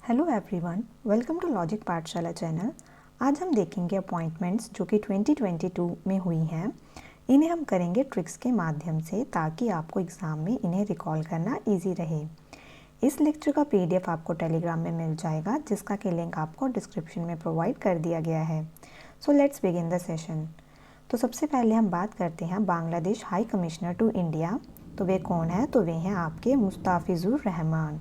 Hello everyone, welcome to logic Pathshala channel. आज हम देखेंगे अपॉइंटमेंट्स जो कि 2022 में हुई हैं। इन्हें हम करेंगे ट्रिक्स के माध्यम से ताकि आपको एग्ज़ाम में इन्हें रिकॉल करना इजी रहे। इस लेक्चर का पीडीएफ आपको टेलीग्राम में मिल जाएगा, जिसका कि लिंक आपको डिस्क्रिप्शन में प्रोवाइड कर दिया गया है। So let's begin the session. तो सबसे पहले हम बात करते हैं Bangladesh high commissioner to India. तो वे कौन है? तो वे हैं आपके मुस्ताफिजुर रहमान।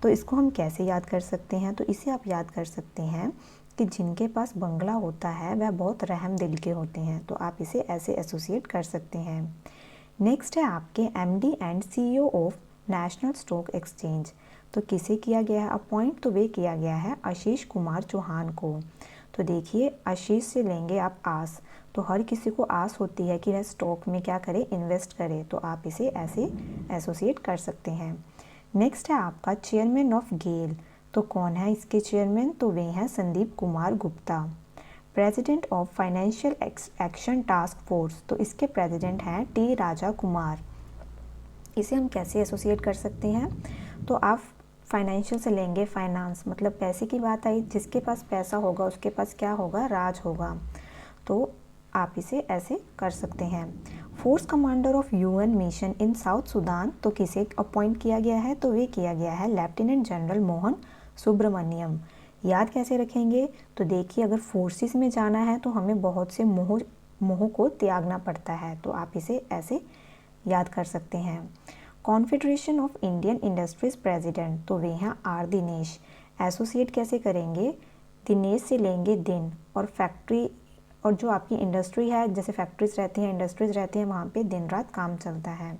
तो इसको हम कैसे याद कर सकते हैं? तो इसे आप याद कर सकते हैं कि जिनके पास बंगला होता है वह बहुत रहम दिल के होते हैं। तो आप इसे ऐसे एसोसिएट कर सकते हैं। नेक्स्ट है आपके MD and CEO of national stock exchange. तो किसे किया गया है अपॉइंट? तो वे किया गया है आशीष कुमार चौहान को। तो देखिए, आशीष से लेंगे आप आस। तो हर किसी को आस होती है कि वह स्टॉक में क्या करे, इन्वेस्ट करे। तो आप इसे ऐसे एसोसिएट कर सकते हैं। नेक्स्ट है आपका चेयरमैन ऑफ गेल। तो कौन है इसके चेयरमैन? तो वे हैं Sandeep Kumar Gupta. President of Financial Action Task Force. तो इसके प्रेसिडेंट हैं टी राजा कुमार। इसे हम कैसे एसोसिएट कर सकते हैं? तो आप फाइनेंशियल से लेंगे फाइनेंस, मतलब पैसे की बात आई, जिसके पास पैसा होगा उसके पास क्या होगा, राज होगा। तो आप इसे ऐसे कर सकते हैं। Force commander of UN mission in south Sudan. तो किसे अपॉइंट किया गया है? तो वे किया गया है लेफ्टिनेंट जनरल मोहन सुब्रमण्यम। याद कैसे रखेंगे? तो देखिए, अगर फोर्सेस में जाना है तो हमें बहुत से मोह को त्यागना पड़ता है। तो आप इसे ऐसे याद कर सकते हैं। Confederation of Indian industries president. तो वे हैं आर दिनेश। एसोसिएट कैसे करेंगे? दिनेश से लेंगे दिन, और फैक्ट्री और जो आपकी इंडस्ट्री है, जैसे फैक्ट्रीज रहती हैं, इंडस्ट्रीज रहती हैं, वहाँ पे दिन रात काम चलता है।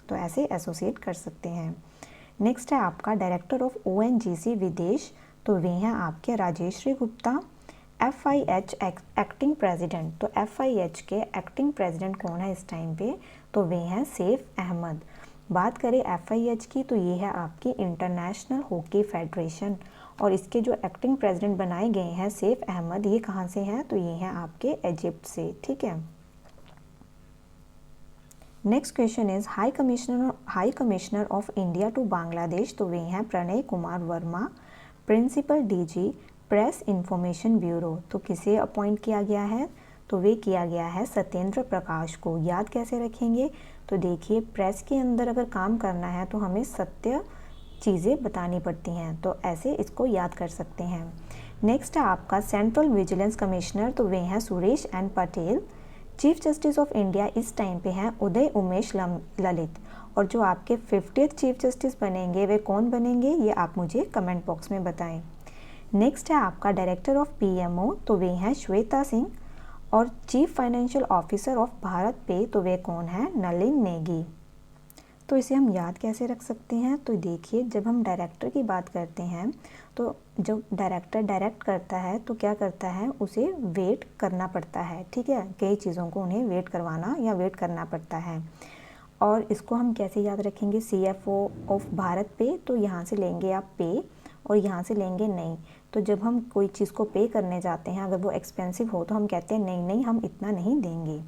तो ऐसे एसोसिएट कर सकते हैं। नेक्स्ट है आपका डायरेक्टर ऑफ ओएनजीसी विदेश। तो वे हैं आपके Rajeshri Gupta. FIH acting president. तो एफआईएच के एक्टिंग प्रेसिडेंट कौन है इस टाइम पे? तो वे हैं सैफ अहमद। बात करें एफआईएच की, तो ये है आपकी इंटरनेशनल हॉकी फेडरेशन, और इसके जो एक्टिंग प्रेसिडेंट बनाए गए हैं सैफ अहमद, ये कहाँ से हैं? तो ये हैं आपके इजिप्ट से। ठीक है। Next question is high commissioner of India to Bangladesh. तो वे हैं Pranay Kumar Verma. Principal DG press information bureau. तो किसे अपॉइंट किया गया है? तो वे किया गया है सत्येंद्र प्रकाश को। याद कैसे रखेंगे? तो देखिए, प्रेस के अंदर अगर काम करना है तो हमें सत्य चीज़ें बतानी पड़ती हैं। तो ऐसे इसको याद कर सकते हैं। नेक्स्ट है आपका सेंट्रल विजिलेंस कमिश्नर। तो वे हैं Suresh N Patel. Chief justice of India इस टाइम पे हैं उदय उमेश ललित। और जो आपके 50th चीफ जस्टिस बनेंगे वे कौन बनेंगे, ये आप मुझे कमेंट बॉक्स में बताएं। नेक्स्ट है आपका डायरेक्टर ऑफ पीएमओ। तो वे हैं श्वेता सिंह। और chief financial officer of Bharat पे, तो वे कौन हैं? नलिन नेगी। तो इसे हम याद कैसे रख सकते हैं? तो देखिए, जब हम डायरेक्टर की बात करते हैं तो जब डायरेक्टर डायरेक्ट करता है तो क्या करता है, उसे वेट करना पड़ता है। ठीक है, कई चीज़ों को उन्हें वेट करवाना या वेट करना पड़ता है। और इसको हम कैसे याद रखेंगे? सीएफओ ऑफ भारत पे। तो यहाँ से लेंगे आप पे, और यहाँ से लेंगे नहीं। तो जब हम कोई चीज़ को पे करने जाते हैं, अगर वो एक्सपेंसिव हो तो हम कहते हैं नहीं नहीं, हम इतना नहीं देंगे।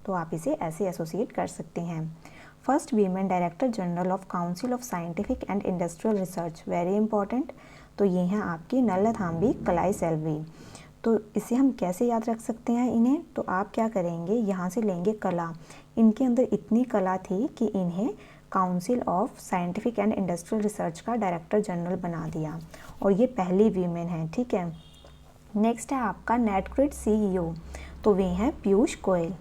तो आप इसे ऐसे एसोसिएट कर सकते हैं। First women director general of council of scientific and industrial research, very important. तो ये हैं आपकी नल्लाथाम्बी कलाई सेल्वी। तो इसे हम कैसे याद रख सकते हैं इन्हें? तो आप क्या करेंगे, यहाँ से लेंगे कला। इनके अंदर इतनी कला थी कि इन्हें council of scientific and industrial research का डायरेक्टर जनरल बना दिया, और ये पहली वीमेन है। ठीक है। नेक्स्ट है आपका नेटग्रिड सीईओ। तो वे हैं Piyush Goyal.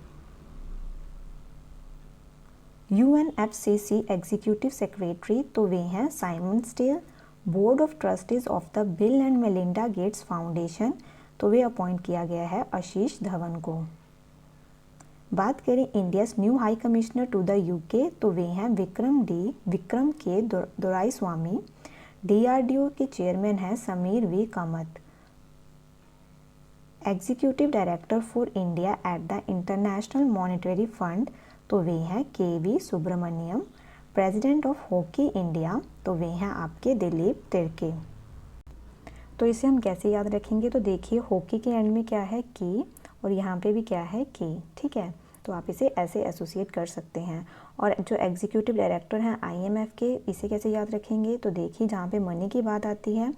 UNFCC executive secretary. तो वे हैं Simon Stiell. Board of trustees of the Bill and Melinda Gates foundation. तो वे अपॉइंट किया गया है आशीष धवन को। बात करें India's new high commissioner to the UK. तो वे हैं विक्रम के दोराईस्वामी। डीआरडीओ के चेयरमैन हैं Samir V Kamat. Executive director for India at the International Monetary Fund. तो वे हैं KV Subramanian. President of Hockey India. तो वे हैं आपके दिलीप तिर्के। तो इसे हम कैसे याद रखेंगे? तो देखिए, हॉकी के एंड में क्या है, की, और यहाँ पे भी क्या है, की। ठीक है। तो आप इसे ऐसे एसोसिएट कर सकते हैं। और जो एग्जीक्यूटिव डायरेक्टर हैं IMF के, इसे कैसे याद रखेंगे? तो देखिए जहाँ पे मनी की बात आती है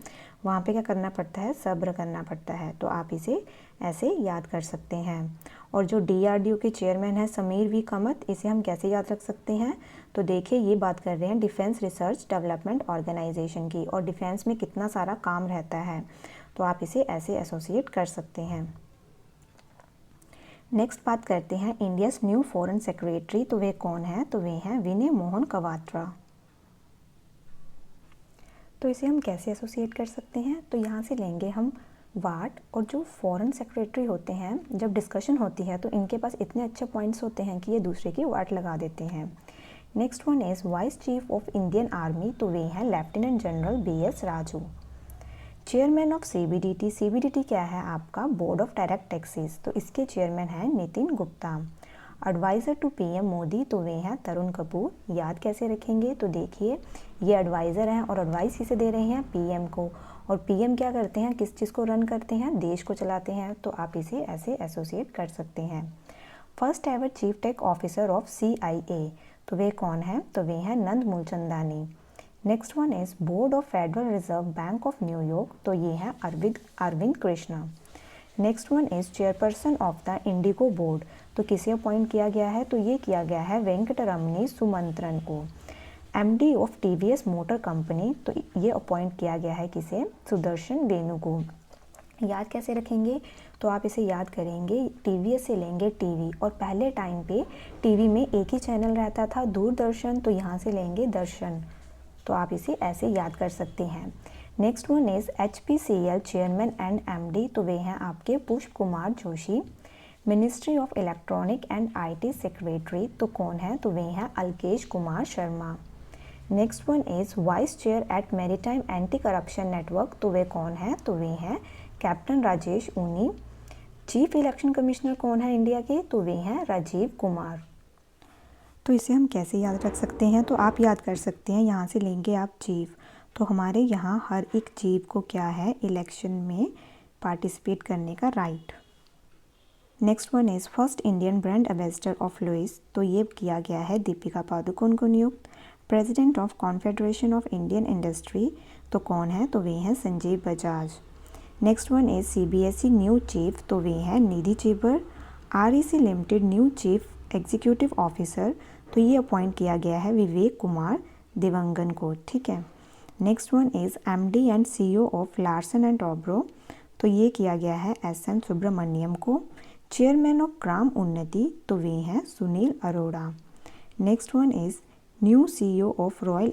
वहाँ पे क्या करना पड़ता है? सब्र करना पड़ता है। तो आप इसे ऐसे याद कर सकते हैं। और जो DRDO के चेयरमैन हैं समीर V कामत, इसे हम कैसे याद रख सकते हैं? तो देखिए ये बात कर रहे हैं डिफेंस रिसर्च डेवलपमेंट ऑर्गेनाइजेशन की, और डिफेंस में कितना सारा काम रहता है, तो आप इसे ऐसे एसोसिएट कर सकते हैं। नेक्स्ट बात करते हैं इंडियाज़ न्यू फॉरेन सेक्रेटरी। तो वे कौन है? तो वे हैं विनय मोहन क्वात्रा। तो इसे हम कैसे एसोसिएट कर सकते हैं? तो यहाँ से लेंगे हम वाट, और जो फॉरेन सेक्रेटरी होते हैं जब डिस्कशन होती है तो इनके पास इतने अच्छे पॉइंट्स होते हैं कि ये दूसरे की वाट लगा देते हैं। Next one is vice chief of Indian army. तो वे हैं lieutenant general BS Raju. Chairman of CBDT। CBDT क्या है? आपका बोर्ड ऑफ डायरेक्ट टैक्सेस। तो इसके चेयरमैन हैं Nitin Gupta. Adviser to PM Modi. तो वे हैं तरुण कपूर। याद कैसे रखेंगे? तो देखिए ये एडवाइज़र हैं और एडवाइस किसे दे रहे हैं? PM को। और PM क्या करते हैं? किस चीज़ को रन करते हैं? देश को चलाते हैं। तो आप इसे ऐसे एसोसिएट कर सकते हैं। First ever chief tech officer of CIA। तो वे कौन हैं? तो वे हैं Nand Mulchandani. Next one is board of federal reserve bank of New York. तो ये हैं Arvind Krishna. Next one is chairperson of the IndiGo board. तो किसे अपॉइंट किया गया है? तो ये किया गया है वेंकटरमणी सुमंत्रन को। MD of TVS motor company. तो ये अपॉइंट किया गया है किसे? सुदर्शन वेनु को। याद कैसे रखेंगे? तो आप इसे याद करेंगे, TVS से लेंगे TV, और पहले टाइम पे TV में एक ही चैनल रहता था, दूरदर्शन, तो यहाँ से लेंगे दर्शन। तो आप इसे ऐसे याद कर सकते हैं। Next one is HPCL chairman and MD। तो वे हैं आपके Pushp Kumar Joshi. Ministry of electronic and IT secretary. तो कौन है? तो वे हैं Alkesh Kumar Sharma. Next one is vice chair at maritime anti corruption network. तो वे कौन है? तो वे हैं कैप्टन राजेश ऊनी। चीफ इलेक्शन कमिश्नर कौन है इंडिया के? तो वे हैं राजीव कुमार। तो इसे हम कैसे याद रख सकते हैं? तो आप याद कर सकते हैं, यहाँ से लेंगे आप चीफ। तो हमारे यहाँ हर एक चीफ को क्या है? इलेक्शन में पार्टिसिपेट करने का right. Next one is first Indian brand ambassador of Louis. तो ये किया गया है दीपिका पादुकोण को नियुक्त। President of confederation of Indian industry. तो कौन है? तो वे हैं Sanjiv Bajaj. Next one is CBSE new chief. तो वे हैं Nidhi Chhibber. REC limited new chief executive officer. तो ये अपॉइंट किया गया है विवेक कुमार दिवंगन को। ठीक है। Next one is MD and CEO of Larsen and Toubro. तो ये किया गया है SM सुब्रमण्यम को। चेयरमैन ऑफ ग्राम उन्नति। तो वे हैं Sunil Arora. Next one is new CEO of royal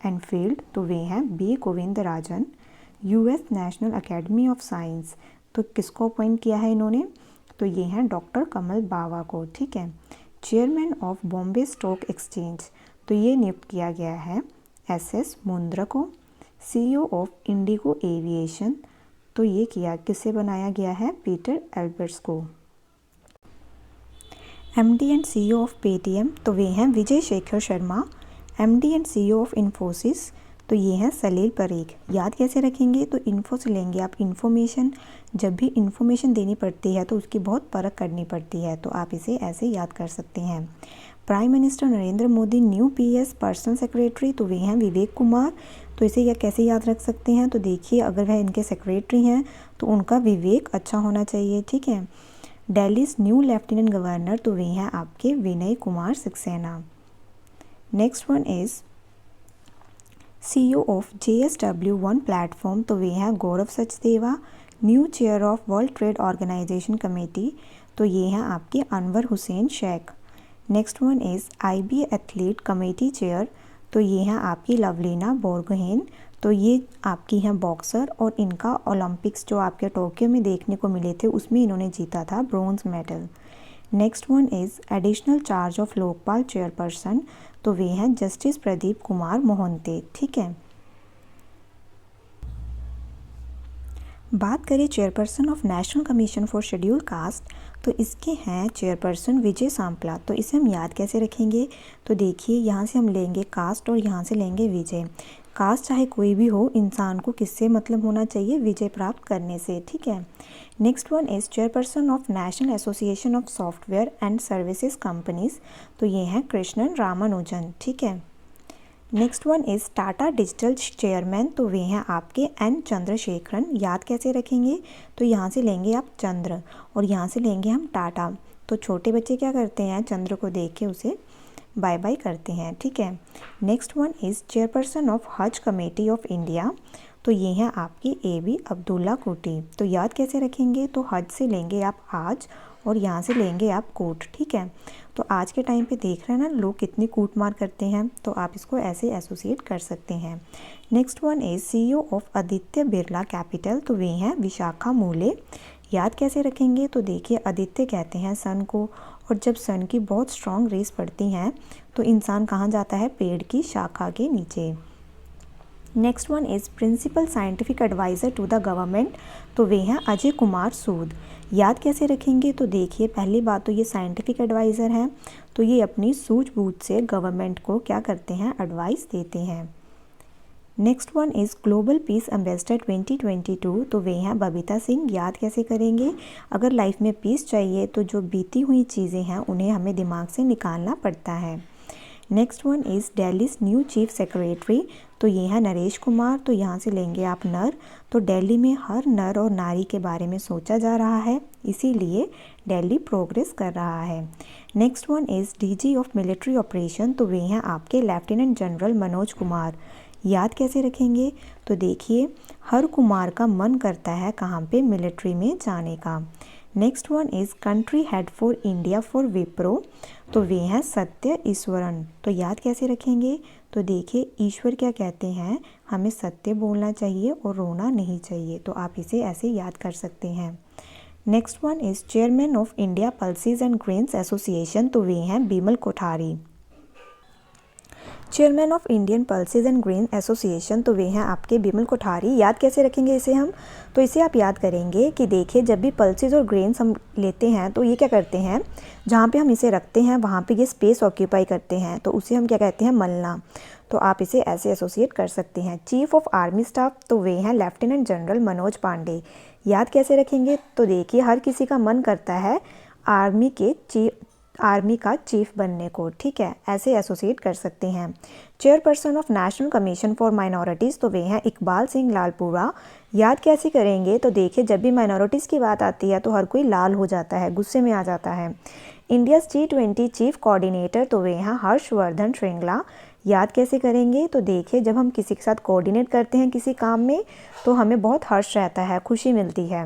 Enfield. तो वे हैं B Govindarajan. US national academy of science. तो किसको अपॉइंट किया है इन्होंने? तो ये हैं डॉक्टर कमल बावा को। ठीक है। Chairman of Bombay stock exchange. तो ये नियुक्त किया गया है SS मुंद्रा को। CEO of IndiGo aviation. तो ये किसे बनाया गया है? पीटर एल्बर्ट्स को। MD and CEO of Paytm. तो वे हैं Vijay Shekhar Sharma. MD and CEO of Infosys. तो ये हैं सलील परेख। याद कैसे रखेंगे? तो इन्फो से लेंगे आप इन्फॉर्मेशन। जब भी इन्फॉर्मेशन देनी पड़ती है तो उसकी बहुत परख करनी पड़ती है, तो आप इसे ऐसे याद कर सकते हैं। Prime minister Narendra Modi new PS personal secretary. तो वे हैं विवेक कुमार। तो इसे कैसे याद रख सकते हैं? तो देखिए अगर वह इनके सेक्रेटरी हैं तो उनका विवेक अच्छा होना चाहिए। ठीक है। Delhi new lieutenant governor. तो वे हैं आपके Vinay Kumar Saxena. Next one is CEO of JSW1 platform. तो वे हैं Gaurav Sachdeva. New chair of World Trade Organization committee. तो ये हैं आपके Anwar Hussain Shaikh. Next one is IB athlete committee chair. तो ये हैं आपकी लवलीना बोरगोहेन। तो ये आपकी हैं बॉक्सर, और इनका ओलंपिक्स जो आपके टोक्यो में देखने को मिले थे उसमें इन्होंने जीता था bronze medal. Next one is additional charge of Lokpal chairperson. तो वे हैं जस्टिस प्रदीप कुमार मोहंते। ठीक है। बात करें chairperson of national commission for schedule caste. तो इसके हैं चेयरपर्सन विजय सांपला। तो इसे हम याद कैसे रखेंगे? तो देखिए यहाँ से हम लेंगे कास्ट और यहाँ से लेंगे विजय। कास्ट चाहे कोई भी हो, इंसान को किससे मतलब होना चाहिए? विजय प्राप्त करने से, ठीक है। Next one is chairperson of national association of software and services companies, तो ये हैं कृष्णन रामानुजन, ठीक है। Next one is Tata digital chairman, तो वे हैं आपके एन चंद्रशेखरन। याद कैसे रखेंगे? तो यहाँ से लेंगे आप चंद्र और यहाँ से लेंगे हम टाटा। तो छोटे बच्चे क्या करते हैं? चंद्र को देख के उसे बाय बाय करते हैं, ठीक है। Next one is chairperson of हज कमेटी ऑफ इंडिया, तो ये हैं आपकी AB अब्दुल्ला कोटी। तो याद कैसे रखेंगे? तो हज से लेंगे आप आज और यहाँ से लेंगे आप कोट, ठीक है। तो आज के टाइम पे देख रहे हैं ना लोग कितनी कूट मार करते हैं, तो आप इसको ऐसे एसोसिएट कर सकते हैं। Next one is CEO of Aditya Birla capital, तो वे हैं विशाखा मूले। याद कैसे रखेंगे? तो देखिए आदित्य कहते हैं सन को, और जब सन की बहुत स्ट्रॉन्ग रेस पड़ती हैं तो इंसान कहाँ जाता है? पेड़ की शाखा के नीचे। Next one is principal scientific adviser to the government, तो वे हैं अजय कुमार सूद। याद कैसे रखेंगे? तो देखिए पहली बात तो ये साइंटिफिक एडवाइज़र हैं, तो ये अपनी सूझबूझ से गवर्नमेंट को क्या करते हैं? एडवाइस देते हैं। Next one is global piece ambassador 2022, तो वे हैं बबीता सिंह। याद कैसे करेंगे? अगर लाइफ में पीस चाहिए तो जो बीती हुई चीज़ें हैं उन्हें हमें दिमाग से निकालना पड़ता है। Next one is Delhi's new chief secretary, तो ये है नरेश कुमार। तो यहाँ से लेंगे आप नर। तो दिल्ली में हर नर और नारी के बारे में सोचा जा रहा है, इसीलिए दिल्ली प्रोग्रेस कर रहा है। Next one is DG of military operation, तो वे हैं आपके लेफ्टिनेंट जनरल मनोज कुमार। याद कैसे रखेंगे? तो देखिए हर कुमार का मन करता है कहाँ पे? मिलिट्री में जाने का। Next one is country head for India for Wipro, तो वे हैं सत्य ईश्वरन। तो याद कैसे रखेंगे? तो देखिए ईश्वर क्या कहते हैं? हमें सत्य बोलना चाहिए और रोना नहीं चाहिए, तो आप इसे ऐसे याद कर सकते हैं। Next one is chairman of India pulses and grains association, तो वे हैं Bimal Kothari. Chairman of Indian pulses and grain association, तो वे हैं आपके बिमल कोठारी। याद कैसे रखेंगे इसे हम? तो इसे आप याद करेंगे कि देखिए जब भी पल्सेस और ग्रेन्स हम लेते हैं तो ये क्या करते हैं? जहाँ पे हम इसे रखते हैं वहाँ पे ये स्पेस ऑक्यूपाई करते हैं, तो उसे हम क्या कहते हैं? मलना। तो आप इसे ऐसे एसोसिएट कर सकते हैं। चीफ ऑफ आर्मी स्टाफ, तो वे हैं लेफ्टिनेंट जनरल मनोज पांडे। याद कैसे रखेंगे? तो देखिए हर किसी का मन करता है आर्मी का चीफ बनने को, ठीक है, ऐसे एसोसिएट कर सकते हैं। Chairperson of national commission for minorities, तो वे हैं इकबाल सिंह लालपुरा। याद कैसे करेंगे? तो देखिए जब भी माइनॉरिटीज़ की बात आती है तो हर कोई लाल हो जाता है, गुस्से में आ जाता है। इंडियाज़ G20 चीफ कोऑर्डिनेटर, तो वे हैं हर्षवर्धन श्रृंगला। याद कैसे करेंगे? तो देखिए जब हम किसी के साथ कोऑर्डिनेट करते हैं किसी काम में तो हमें बहुत हर्ष रहता है, खुशी मिलती है।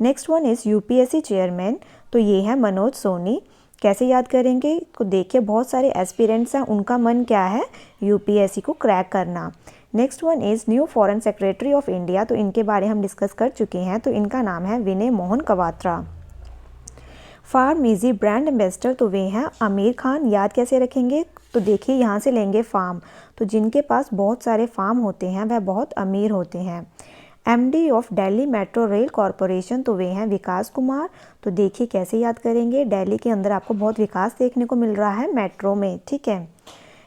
Next one is UPSC chairman, तो ये हैं मनोज सोनी। कैसे याद करेंगे? तो देखिए बहुत सारे एस्पिरेंट्स हैं, उनका मन क्या है? UPSC को क्रैक करना। Next one is new foreign secretary of India, तो इनके बारे हम डिस्कस कर चुके हैं, तो इनका नाम है विनय मोहन क्वात्रा। फार्मेजी ब्रांड एम्बेसडर, तो वे हैं आमिर खान। याद कैसे रखेंगे? तो देखिए यहाँ से लेंगे फार्म, तो जिनके पास बहुत सारे फार्म होते हैं वह बहुत अमीर होते हैं। MD of Delhi metro rail corporation, तो वे हैं विकास कुमार। तो देखिए कैसे याद करेंगे? दिल्ली के अंदर आपको बहुत विकास देखने को मिल रहा है मेट्रो में, ठीक है।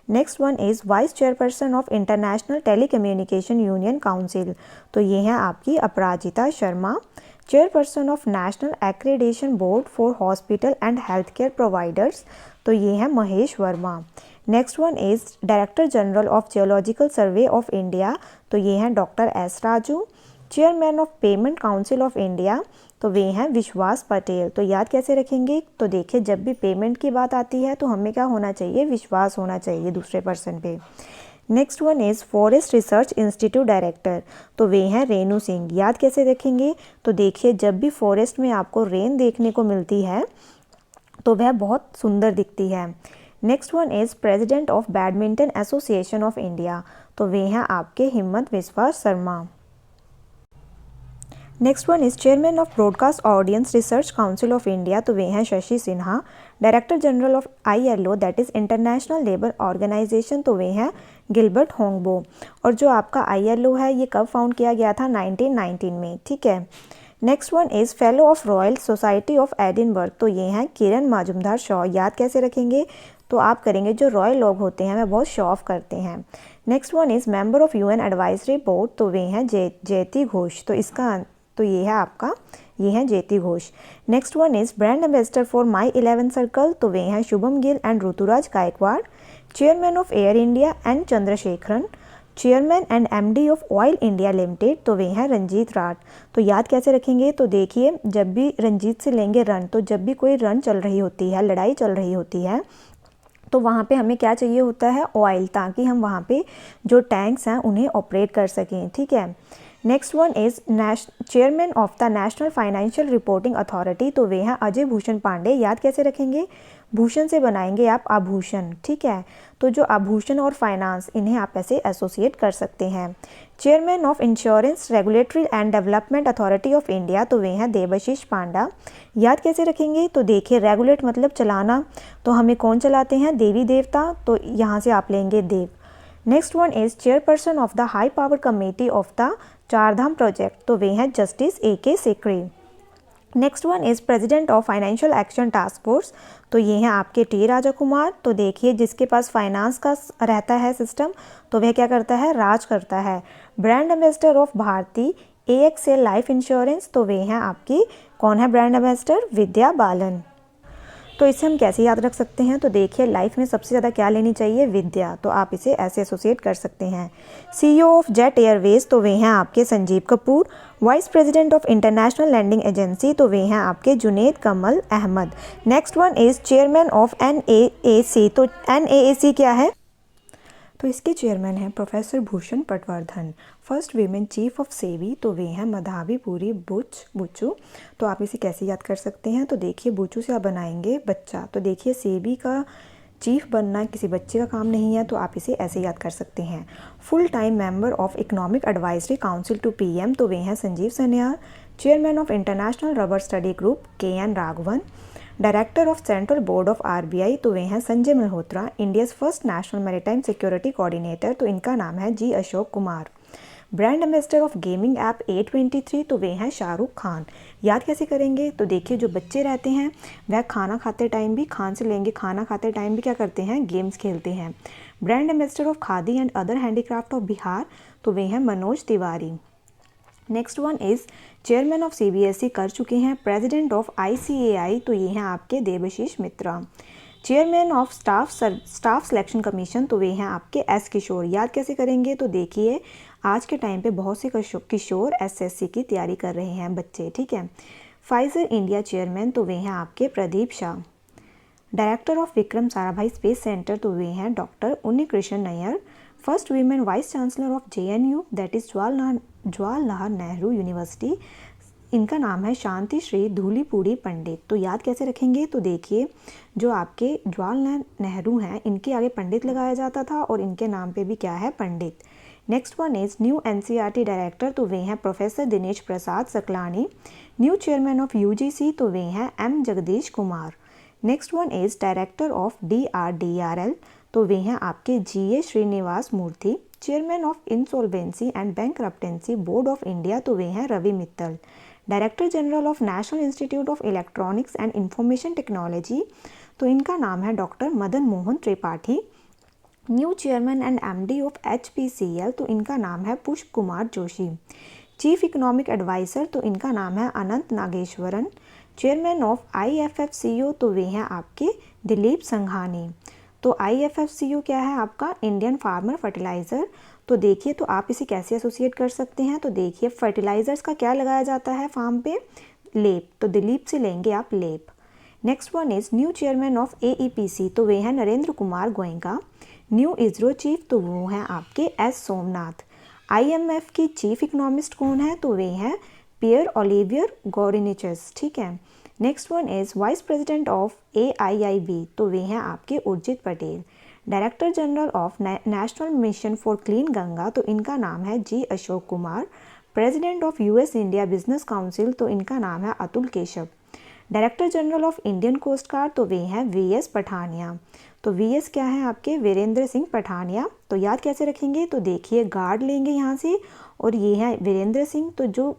Next one is vice chairperson of International Telecommunication Union council, तो ये हैं आपकी Aparajita Sharma. Chairperson of National Accreditation Board for hospital and health care providers, तो ये हैं Mahesh Verma. Next one is director general of Geological Survey of India, तो ये हैं doctor S Raju. Chairman of Payment Council of India, तो वे हैं विश्वास पटेल। तो याद कैसे रखेंगे? तो देखिए जब भी पेमेंट की बात आती है तो हमें क्या होना चाहिए? विश्वास होना चाहिए दूसरे पर्सन पे। Next one is forest research institute director, तो वे हैं रेणु सिंह। याद कैसे रखेंगे? तो देखिए जब भी फॉरेस्ट में आपको रेन देखने को मिलती है तो वह बहुत सुंदर दिखती है। Next one is president of badminton association of India, तो वे हैं आपके Himmat Vishwas Sharma. Next one is chairman of broadcast audience research council of India, तो वे हैं Shashi Sinha. Director general of ILO that is international labour organisation, तो वे हैं गिलबर्ट होंगबो। और जो आपका ILO है ये कब फाउंड किया गया था? 1919 में, ठीक है। Next one is fellow of royal society of Edinburgh, तो ये हैं किरण माजुमदार शॉ। याद कैसे रखेंगे? तो आप करेंगे जो रॉयल लोग होते हैं वह बहुत शो ऑफ करते हैं। Next one is member of UN advisory board, तो वे हैं जयति घोष। तो ये है आपका, ये हैं Jayati Ghosh. Next one is brand ambassador for my 11 circle, तो वे हैं Shubham Gill and Ruturaj Gaikwad. Chairman of Air India N Chandrasekaran. Chairman and MD of Oil India limited, तो वे हैं रंजीत राठ। तो याद कैसे रखेंगे, तो देखिए जब भी रंजीत से लेंगे रन, तो जब भी कोई रन चल रही होती है, लड़ाई चल रही होती है, तो वहाँ पे हमें क्या चाहिए होता है, ऑयल, ताकि हम वहाँ पे जो टैंक्स हैं उन्हें ऑपरेट कर सकें, ठीक है। Next one is chairman of the national financial reporting authority, तो वे हैं अजय भूषण पांडे। याद कैसे रखेंगे, भूषण से बनाएंगे आप आभूषण, ठीक है। तो जो आभूषण और फाइनेंस, इन्हें आप ऐसे एसोसिएट कर सकते हैं। Chairman of insurance regulatory and development authority of India, तो वे हैं देबाशीष पांडा। याद कैसे रखेंगे, तो देखिए रेगुलेट मतलब चलाना, तो हमें कौन चलाते हैं, देवी देवता, तो यहाँ से आप लेंगे Dev. Next one is chairperson of the high power committee of the Chardham project, तो वे हैं justice AK Sikri. Next one is president of Financial Action Task Force, तो ये हैं आपके T राजा कुमार। तो देखिए जिसके पास फाइनेंस का रहता है सिस्टम, तो वह क्या करता है, राज करता है। Brand ambassador of Bharti AXA life insurance, तो वे हैं आपकी, कौन है ब्रांड एम्बेसडर, विद्या बालन। तो इसे हम कैसे याद रख सकते हैं, तो देखिए लाइफ में सबसे ज़्यादा क्या लेनी चाहिए, विद्या, तो आप इसे ऐसे एसोसिएट कर सकते हैं। CEO ऑफ जेट एयरवेज, तो वे हैं आपके Sanjeev Kapoor. Vice president of international lending agency, तो वे हैं आपके Junaid Kamal Ahmad. Next one is chairman of NAAC, तो NAAC क्या है, तो इसके चेयरमैन हैं professor Bhushan Patwardhan. First women chief of SEBI, तो वे हैं मधावीपुरी बुचू। तो आप इसे कैसे याद कर सकते हैं, तो देखिए बुचू से आप बनाएंगे बच्चा, तो देखिए सेबी का चीफ बनना किसी बच्चे का काम नहीं है, तो आप इसे ऐसे याद कर सकते हैं। Full time member of economic advisory council to PM, तो वे हैं Sanjeev Sanyal. Chairman of international rubber study group KN Raghavan. Director of central board of RBI, तो वे हैं Sanjay Malhotra. India's first national maritime security coordinator, तो इनका नाम है G Ashok Kumar. Brand ambassador of gaming app A23, तो वे हैं शाहरुख खान। याद कैसे करेंगे, तो देखिए जो बच्चे रहते हैं वह खाना खाते टाइम भी, खान से लेंगे, खाना खाते टाइम भी क्या करते हैं, गेम्स खेलते हैं। Brand ambassador of khadi and other handicraft of Bihar, तो वे हैं Manoj Tiwari. Next one is chairman of CBSE कर चुके हैं। प्रेसिडेंट ऑफ ICAI, तो ये हैं आपके Debashish Mitra. Chairman of Staff Selection Commission, तो वे हैं आपके S किशोर। याद कैसे करेंगे, तो देखिए आज के टाइम पे बहुत से किशोर SSC की तैयारी कर रहे हैं बच्चे, ठीक है। फाइजर इंडिया चेयरमैन, तो वे हैं आपके Pradeep Shah. Director of Vikram Sarabhai space centre, तो वे हैं doctor Unni Krishna Nair. First women vice chancellor of JNU, that is Jawaharlal Nehru university, इनका नाम है शांति श्री धूलीपुड़ी पंडित। तो याद कैसे रखेंगे, तो देखिए जो आपके जवाहरलाल नेहरू हैं इनके आगे पंडित लगाया जाता था और इनके नाम पे भी क्या है, Pandit. Next one is new NCERT director, तो वे हैं professor Dinesh Prasad Saklani. New chairman of UGC, तो वे हैं M Jagadesh Kumar. Next one is director of DRDRL, तो वे हैं आपके GA Srinivasa Murthy. Chairman of Insolvency and Bankruptcy Board of India, तो वे हैं Ravi Mittal. Director general of National Institute of Electronics and Information Technology, तो इनका नाम है doctor Madan Mohan Tripathi. New chairman and MD of HPCL, तो इनका नाम है Pushp Kumar Joshi. Chief economic adviser, तो इनका नाम है Anant Nageswaran. Chairman of IFFCO, तो वे हैं आपके दिलीप संघानी। तो IFFCO क्या है आपका, इंडियन फार्मर फर्टिलाइज़र। तो देखिए तो आप इसे कैसे एसोसिएट कर सकते हैं, तो देखिए फर्टिलाइज़र्स का क्या लगाया जाता है फार्म पे, लेप, तो दिलीप से लेंगे आप लेप। Next one is new chairman of AEPC, तो वे हैं नरेंद्र कुमार गोयनका। न्यू इसरो चीफ, तो वो हैं आपके S सोमनाथ। IMF की चीफ इकोनॉमिस्ट कौन है, तो वे हैं पियर ओलिवियर गोरिनिचस, ठीक है। Next one is vice president of AIIB, तो वे हैं आपके Urjit Patel. Director general of national mission for clean Ganga, तो इनका नाम है G Ashok Kumar. President of US India business council, तो इनका नाम है Atul Keshav. Director general of Indian coast guard, तो वे हैं VS पठानिया। तो VS क्या है आपके, वीरेंद्र सिंह पठानिया। तो याद कैसे रखेंगे, तो देखिए गार्ड लेंगे यहाँ से और ये हैं वीरेंद्र सिंह। तो जो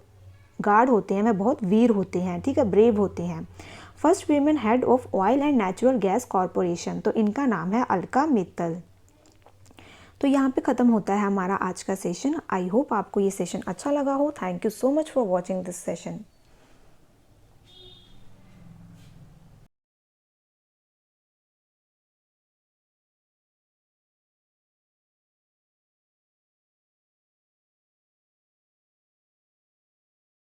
गार्ड होते हैं वह बहुत वीर होते हैं, ठीक है, ब्रेव होते हैं। First women head of oil and natural gas corporation, तो इनका नाम है अलका मित्तल। तो यहाँ पे ख़त्म होता है हमारा आज का सेशन। आई होप आपको ये सेशन अच्छा लगा हो। Thank you so much for watching this session.